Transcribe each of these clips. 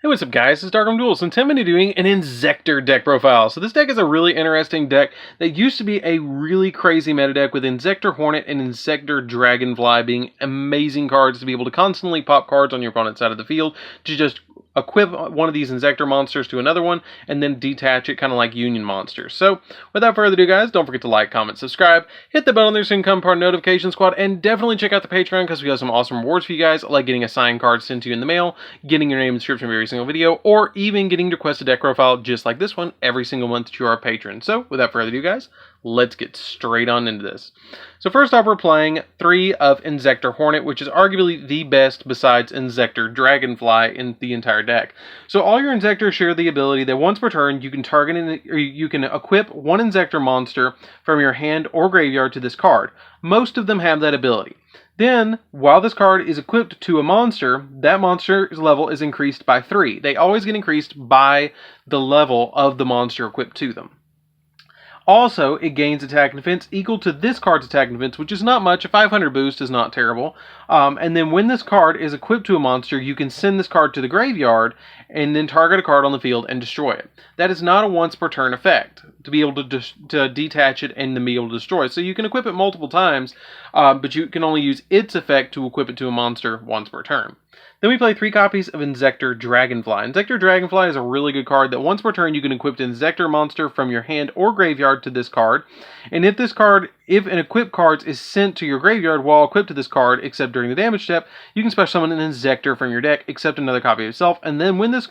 Hey, what's up guys, it's DarkArmedDuelist, and today I'm going to be doing an Inzektor deck profile. So this deck is a really interesting deck that used to be a really crazy meta deck with Inzektor Hornet and Inzektor Dragonfly being amazing cards to be able to constantly pop cards on your opponent's side of the field to just equip one of these Inzektor monsters to another one and then detach it kind of like Union monsters. So without further ado guys, don't forget to like, comment, subscribe, hit the bell on there so you can become part of the notification squad, and definitely check out the Patreon because we have some awesome rewards for you guys, like getting a signed card sent to you in the mail, getting your name in the description of every single video, or even getting to request a deck profile just like this one every single month that you are a patron. So without further ado guys, let's get straight on into this. So first off, we're playing 3 of Inzektor Hornet, which is arguably the best besides Inzektor Dragonfly in the entire deck. So all your Inzektors share the ability that once per turn, you can target or you can equip one Inzektor monster from your hand or graveyard to this card. Most of them have that ability. Then, while this card is equipped to a monster, that monster's level is increased by 3. They always get increased by the level of the monster equipped to them. Also, it gains attack and defense equal to this card's attack and defense, which is not much. A 500 boost is not terrible. And then when this card is equipped to a monster, you can send this card to the graveyard and then target a card on the field and destroy it. That is not a once per turn effect to be able to detach it and then be able to destroy it. So you can equip it multiple times, but you can only use its effect to equip it to a monster once per turn. Then we play 3 copies of Inzektor Dragonfly. Inzektor Dragonfly is a really good card that once per turn you can equip an Inzektor monster from your hand or graveyard to this card. And if an equipped card is sent to your graveyard while equipped to this card, except during the damage step, you can special summon an Inzektor from your deck, except another copy of itself. And then when this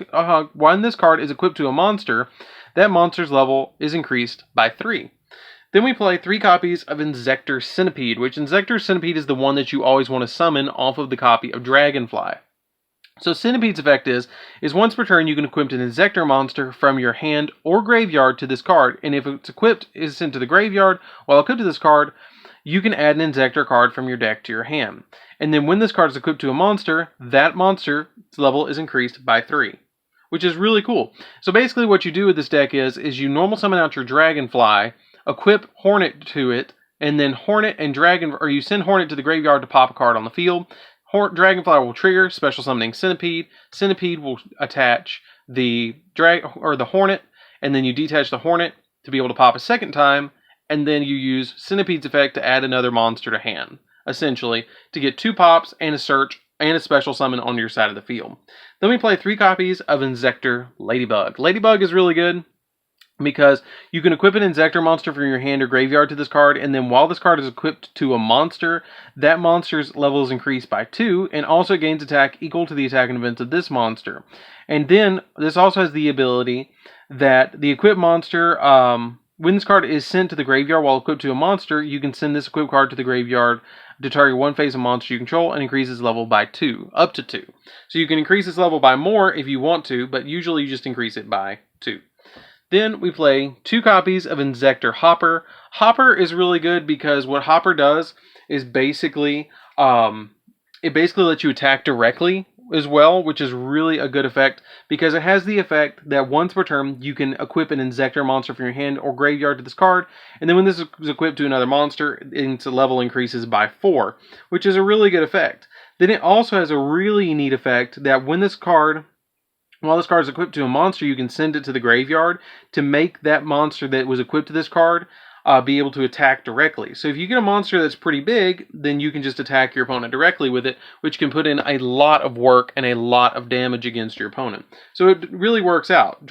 card is equipped to a monster, that monster's level is increased by 3. Then we play 3 copies of Inzektor Centipede, which Inzektor Centipede is the one that you always want to summon off of the copy of Dragonfly. So Centipede's effect is once per turn you can equip an Inzektor monster from your hand or graveyard to this card, and if it's equipped is sent to the graveyard while equipped to this card, you can add an Inzektor card from your deck to your hand. And then when this card is equipped to a monster, that monster's level is increased by 3, which is really cool. So basically what you do with this deck is you normal summon out your Dragonfly, equip Hornet to it, and then you send Hornet to the graveyard to pop a card on the field. Dragonfly will trigger, special summoning Centipede. Centipede will attach the Hornet, and then you detach the Hornet to be able to pop a second time, and then you use Centipede's effect to add another monster to hand, essentially, to get 2 pops and a search and a special summon on your side of the field. Then we play 3 copies of Inzektor Ladybug. Ladybug is really good because you can equip an Inzektor monster from your hand or graveyard to this card, and then while this card is equipped to a monster, that monster's level is increased by 2, and also gains attack equal to the attack and defense of this monster. And then, this also has the ability that the equipped monster, when this card is sent to the graveyard while equipped to a monster, you can send this equipped card to the graveyard to target one phase of monster you control and increase its level by 2, up to 2. So you can increase its level by more if you want to, but usually you just increase it by 2. Then we play 2 copies of Inzektor Hopper. Hopper is really good because what Hopper does is basically, it basically lets you attack directly as well, which is really a good effect because it has the effect that once per turn you can equip an Inzektor monster from your hand or graveyard to this card, and then when this is equipped to another monster, its level increases by 4, which is a really good effect. Then it also has a really neat effect that while this card is equipped to a monster, you can send it to the graveyard to make that monster that was equipped to this card be able to attack directly. So if you get a monster that's pretty big, then you can just attack your opponent directly with it, which can put in a lot of work and a lot of damage against your opponent. So it really works out.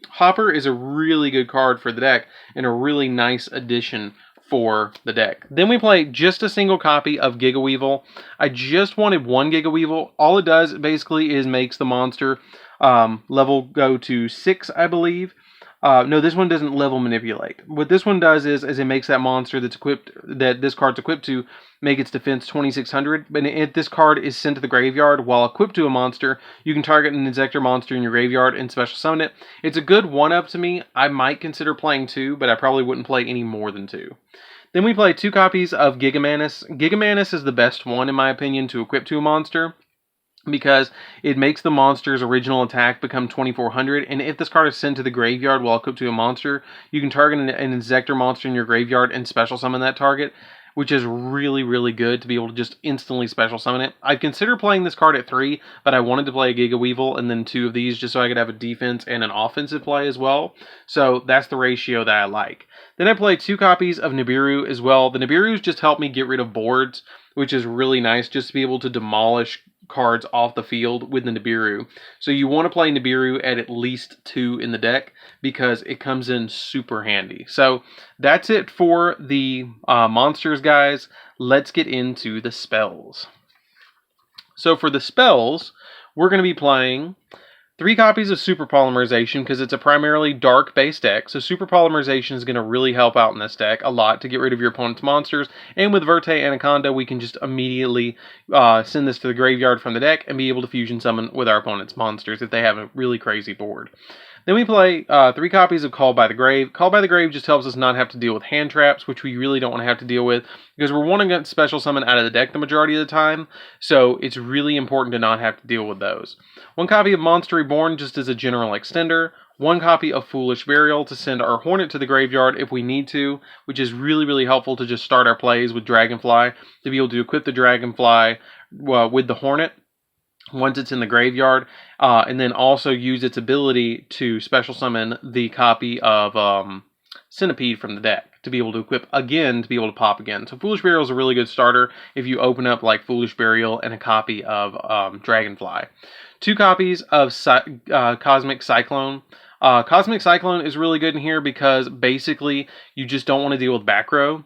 Hopper is a really good card for the deck and a really nice addition for the deck. Then we play just a single copy of Giga Weevil. I just wanted 1 Giga Weevil. All it does basically is makes the monster level go to 6, I believe. No, this one doesn't level manipulate. What this one does is it makes that monster that this card's equipped to make its defense 2600. But if this card is sent to the graveyard while equipped to a monster, you can target an Inzektor monster in your graveyard and special summon it. It's a good 1-up to me. I might consider playing 2, but I probably wouldn't play any more than 2. Then we play 2 copies of Gigamanus. Gigamanus is the best one, in my opinion, to equip to a monster, because it makes the monster's original attack become 2400, and if this card is sent to the graveyard while equipped to a monster, you can target an Inzektor monster in your graveyard and special summon that target, which is really, really good to be able to just instantly special summon it. I'd consider playing this card at 3, but I wanted to play a Giga Weevil and then 2 of these just so I could have a defense and an offensive play as well. So that's the ratio that I like. Then I play 2 copies of Nibiru as well. The Nibirus just help me get rid of boards, which is really nice just to be able to demolish cards off the field with the Nibiru. So you want to play Nibiru at least 2 in the deck because it comes in super handy. So that's it for the monsters, guys. Let's get into the spells. So for the spells, we're going to be playing 3 copies of Super Polymerization because it's a primarily dark-based deck. So Super Polymerization is going to really help out in this deck a lot to get rid of your opponent's monsters. And with Verte Anaconda, we can just immediately send this to the graveyard from the deck and be able to fusion summon with our opponent's monsters if they have a really crazy board. Then we play 3 copies of Call by the Grave. Call by the Grave just helps us not have to deal with hand traps, which we really don't want to have to deal with, because we're wanting to special summon out of the deck the majority of the time, so it's really important to not have to deal with those. 1 copy of Monster Reborn just as a general extender. 1 copy of Foolish Burial to send our Hornet to the graveyard if we need to, which is really, really helpful to just start our plays with Dragonfly, to be able to equip the Dragonfly with the Hornet once it's in the graveyard, and then also use its ability to special summon the copy of Centipede from the deck to be able to equip again, to be able to pop again. So Foolish Burial is a really good starter if you open up like Foolish Burial and a copy of Dragonfly. 2 copies of Cosmic Cyclone. Cosmic Cyclone is really good in here because basically you just don't want to deal with back row.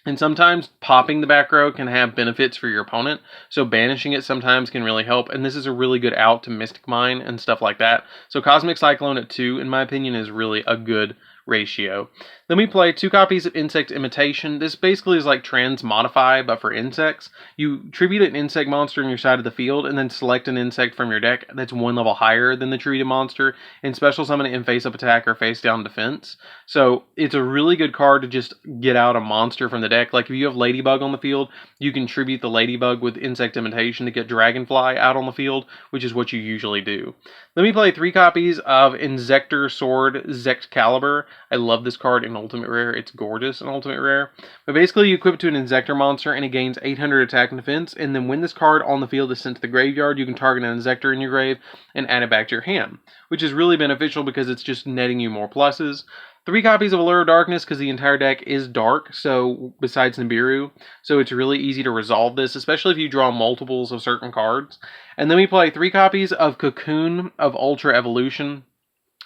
And sometimes popping the back row can have benefits for your opponent, so banishing it sometimes can really help, and this is a really good out to Mystic Mine and stuff like that. So Cosmic Cyclone at 2, in my opinion, is really a good ratio. Then we play 2 copies of Insect Imitation. This basically is like Transmodify, but for insects. You tribute an insect monster on your side of the field, and then select an insect from your deck that's 1 level higher than the treated monster, and special summon it in face-up attack or face-down defense. So it's a really good card to just get out a monster from the deck. Like if you have Ladybug on the field, you can tribute the Ladybug with Insect Imitation to get Dragonfly out on the field, which is what you usually do. Then we play 3 copies of Inzektor Sword Zectcalibur. I love this card in Ultimate Rare. It's gorgeous in Ultimate Rare. But basically, you equip it to an Inzektor monster, and it gains 800 attack and defense. And then when this card on the field is sent to the graveyard, you can target an Inzektor in your grave and add it back to your hand, which is really beneficial because it's just netting you more pluses. 3 copies of Allure of Darkness because the entire deck is dark, so besides Nibiru, so it's really easy to resolve this, especially if you draw multiples of certain cards. And then we play 3 copies of Cocoon of Ultra Evolution.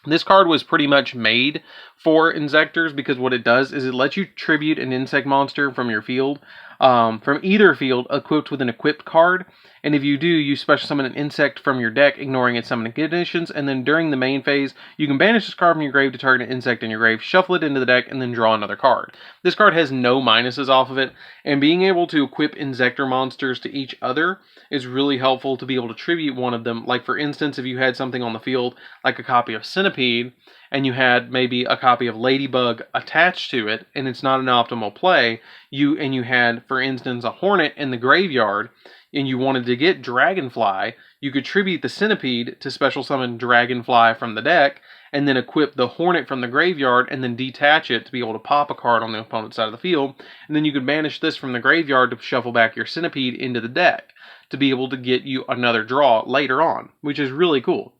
This card was pretty much made for Inzektors because what it does is it lets you tribute an insect monster from your field, from either field, equipped with an equipped card. And if you do, you special summon an insect from your deck, ignoring its summoning conditions, and then during the main phase, you can banish this card from your grave to target an insect in your grave, shuffle it into the deck, and then draw another card. This card has no minuses off of it, and being able to equip Inzektor monsters to each other is really helpful to be able to tribute one of them. Like for instance, if you had something on the field, like a copy of Centipede, and you had maybe a copy of Ladybug attached to it, and it's not an optimal play, you had, for instance, a Hornet in the graveyard, and you wanted to get Dragonfly, you could tribute the Centipede to special summon Dragonfly from the deck, and then equip the Hornet from the graveyard, and then detach it to be able to pop a card on the opponent's side of the field, and then you could banish this from the graveyard to shuffle back your Centipede into the deck, to be able to get you another draw later on, which is really cool.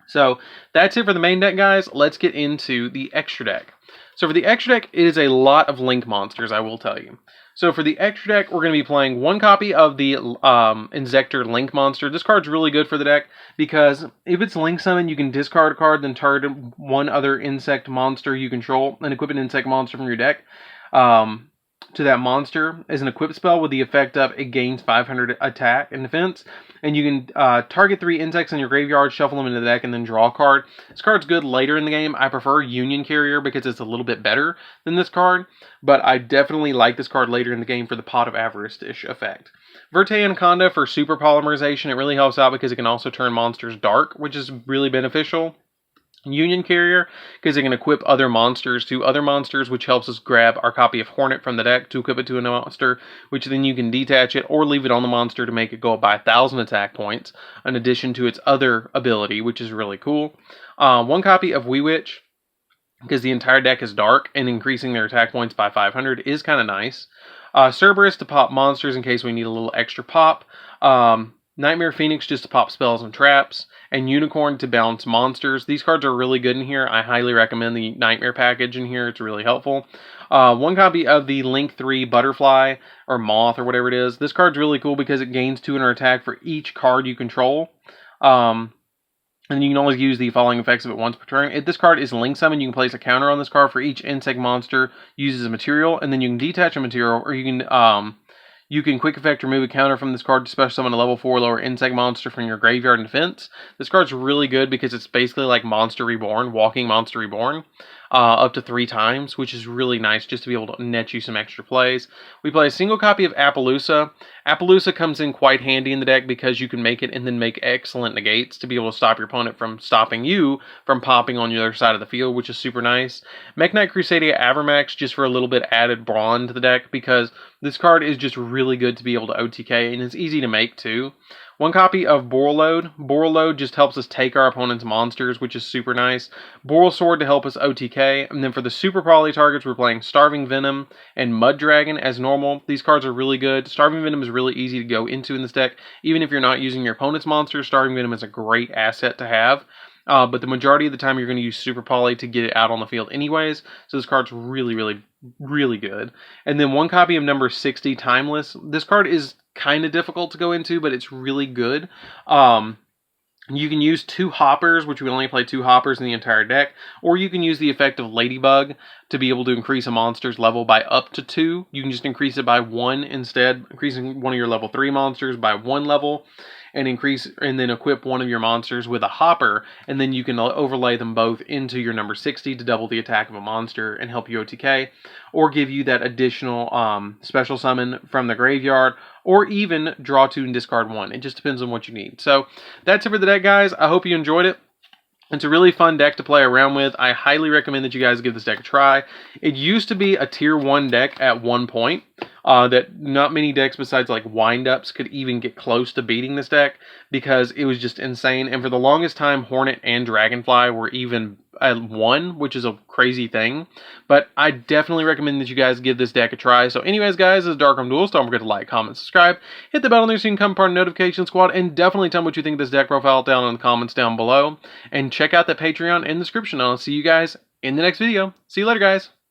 So that's it for the main deck, guys. Let's get into the extra deck. So for the extra deck, it is a lot of Link monsters, I will tell you. So for the extra deck, we're going to be playing 1 copy of the Inzektor Link monster. This card's really good for the deck because if it's Link Summon, you can discard a card, then target 1 other insect monster you control, and equip an insect monster from your deck to that monster as an equip spell with the effect of it gains 500 attack and defense. And you can target 3 insects in your graveyard, shuffle them into the deck, and then draw a card. This card's good later in the game. I prefer Union Carrier because it's a little bit better than this card, but I definitely like this card later in the game for the Pot of Avarice-ish effect. Verte Anaconda for Super Polymerization. It really helps out because it can also turn monsters dark, which is really beneficial. Union Carrier, because it can equip other monsters to other monsters, which helps us grab our copy of Hornet from the deck to equip it to a monster, which then you can detach it or leave it on the monster to make it go up by 1,000 attack points, in addition to its other ability, which is really cool. 1 copy of Wee Witch, because the entire deck is dark, and increasing their attack points by 500 is kind of nice. Cerberus to pop monsters in case we need a little extra pop. Nightmare Phoenix just to pop spells and traps, and Unicorn to bounce monsters. These cards are really good in here. I highly recommend the Nightmare package in here. It's really helpful. One copy of the Link 3 Butterfly, or Moth, or whatever it is. This card's really cool because it gains 200 attack for each card you control. And you can always use the following effects of it once per turn. If this card is Link Summon, you can place a counter on this card for each insect monster used as a material, and then you can detach a material, or you can quick effect remove a counter from this card to special summon a level 4 lower insect monster from your graveyard and defense. This card's really good because it's basically like Monster Reborn, Walking Monster Reborn, up to 3 times, which is really nice just to be able to net you some extra plays. We play a single copy of Appaloosa. Appaloosa comes in quite handy in the deck because you can make it and then make excellent negates to be able to stop your opponent from stopping you from popping on your other side of the field, which is super nice. Mech Knight Crusadia Avermax just for a little bit added brawn to the deck because this card is just really good to be able to OTK and it's easy to make too. One copy of Borreload. Borreload just helps us take our opponent's monsters, which is super nice. Boral Sword to help us OTK. And then for the super poly targets, we're playing Starving Venom and Mud Dragon as normal. These cards are really good. Starving Venom is really easy to go into in this deck. Even if you're not using your opponent's monsters, Starving Venom is a great asset to have. But the majority of the time, you're going to use Super Poly to get it out on the field anyways. So this card's really, really, really good. And then one copy of number 60, Timeless. This card is kind of difficult to go into, but it's really good. You can use 2 hoppers, which we only play 2 hoppers in the entire deck, or you can use the effect of Ladybug to be able to increase a monster's level by up to 2. You can just increase it by 1 instead, increasing one of your level 3 monsters by 1 level, and then equip one of your monsters with a hopper, and then you can overlay them both into your number 60 to double the attack of a monster and help you OTK, or give you that additional special summon from the graveyard, or even draw 2 and discard 1. It just depends on what you need. So that's it for the deck, guys. I hope you enjoyed it. It's a really fun deck to play around with. I highly recommend that you guys give this deck a try. It used to be a tier 1 deck at one point. That not many decks besides like Wind-Ups could even get close to beating this deck because it was just insane. And for the longest time, Hornet and Dragonfly were even at 1, which is a crazy thing. But I definitely recommend that you guys give this deck a try. So anyways, guys, this is DarkArmedDuelist. Don't forget to like, comment, subscribe. Hit the bell there so you can become part of the notification squad. And definitely tell me what you think of this deck profile down in the comments down below. And check out the Patreon in the description. I'll see you guys in the next video. See you later, guys.